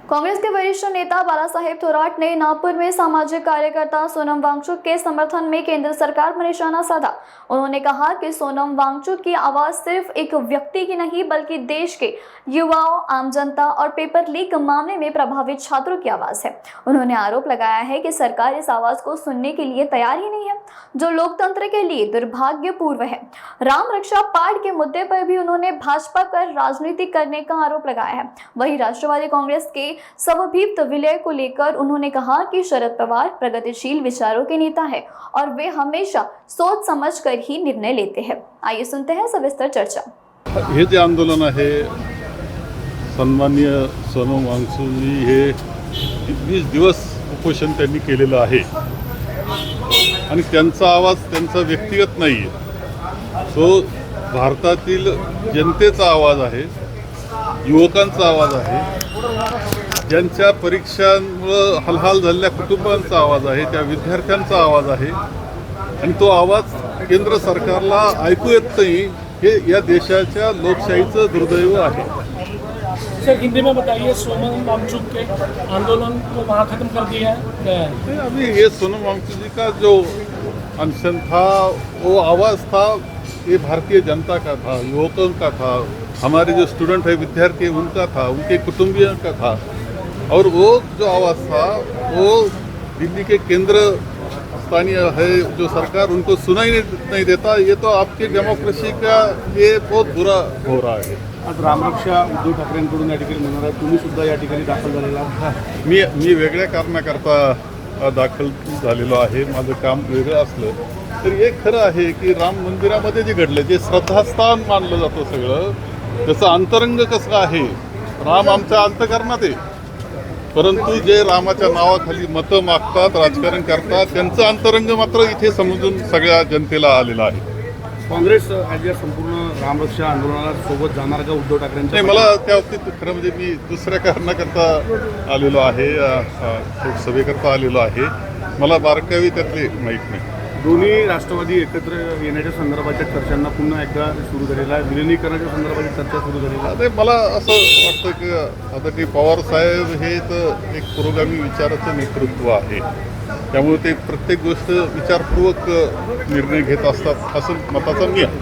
कांग्रेस के वरिष्ठ नेता बालासाहेब थोराट ने नागपुर में सामाजिक कार्यकर्ता सोनम वांगचुक के समर्थन में केंद्र सरकार पर निशाना साधा। उन्होंने कहा कि सोनम वांगचुक की आवाज सिर्फ एक व्यक्ति की नहीं बल्कि देश के युवाओं, आम जनता और पेपर लीक मामले में प्रभावित छात्रों की आवाज है। उन्होंने आरोप लगाया है कि सरकार इस आवाज को सुनने के लिए तैयार ही नहीं है, जो लोकतंत्र के लिए दुर्भाग्यपूर्ण है। राम रक्षा पाठ के मुद्दे पर भी उन्होंने भाजपा पर राजनीति करने का आरोप लगाया है। वहीं राष्ट्रवादी कांग्रेस के स्वभिप्त विलय को लेकर उन्होंने कहा कि शरद पवार प्रगतिशील विचारों के नेता है और वे हमेशा सोच समझ कर ही निर्णय लेते हैं। आइए सुनते हैं सविस्तर चर्चा। हे जे आंदोलन आहे, सन्माननीय सोनम वांगचुक हे 20 दिवस उपोषण त्यांनी केलेलं आहे आणि त्यांचा आवाज त्यांचा व्यक्तिगत नाही आहे, तो भारतातील जनतेचा आवाज आहे, युवकांचा आवाज आहे, ज्यांच्या परीक्षांमुळे हलहाल झालेल्या कुटुंबांचा आवाज आहे, त्या विद्यार्थ्यांचा आवाज आहे आणि तो आवाज केंद्र सरकारला ऐकू येत नाही। हे या देशाच्या लोकशाहीचं दुर्दैव आहे। सर, हिंदी में बताइए, सोनम वांगचुक के आंदोलन को वहाँ खत्म कर दिया है। अभी ये सोनम वांगचुक जी का जो अनशन था, वो आवाज़ था, ये भारतीय जनता का था, युवकों का था, हमारे जो स्टूडेंट है, विद्यार्थी उनका था, उनके कुटुंबियों का था। और वो जो आवाज़ था वो दिल्ली के केंद्र स्थानीय है जो सरकार उनको सुनाई नहीं देता। ये तो आपकी डेमोक्रेसी का ये बहुत बुरा हो रहा है। आज रामरक्षा उद्धव ठाकरेंकडून या ठिकाणी म्हणणार आहे, तुम्ही सुद्धा या ठिकाणी दाखल झालेला आहात। मी वेगळ्या कारणाकरता दाखल झालेलो आहे। माझं काम वेगळं असलं तर हे खरं आहे की राम मंदिरामध्ये जे घडलं, जे श्रद्धास्थान मानलं जातं सगळं, त्याचं अंतरंग कसं आहे, राम आमच्या अंतःकरणात आहे, परंतु जे रामाच्या नावाखाली मतं मागतात, राजकारण करतात, त्यांचं अंतरंग मात्र इथे समजून सगळ्या जनतेला आलेलं आहे। काँग्रेस आज या संपूर्ण रामरक्षा आंदोलनाला सोबत जाणार का उद्धव ठाकरेंच्या? नाही, मला त्या बाबतीत खरं म्हणजे मी दुसऱ्या कारणाकरता आलेलो आहे, सभेकरता आलेलो आहे, मला बारकावी त्यातली माहीत नाही। दोन्ही राष्ट्रवादी एकत्र येण्याच्या संदर्भाच्या चर्चांना पुन्हा एकदा सुरू झालेला आहे, विलिनीकरणाच्या संदर्भाची चर्चा सुरू झालेली आहे। आता मला असं वाटतं की आता की पवार साहेब हे तर एक पुरोगामी विचाराचं नेतृत्व आहे, त्यामुळे ते प्रत्येक गोष्ट विचारपूर्वक निर्णय घेत असतात असं मताचा मी आहे।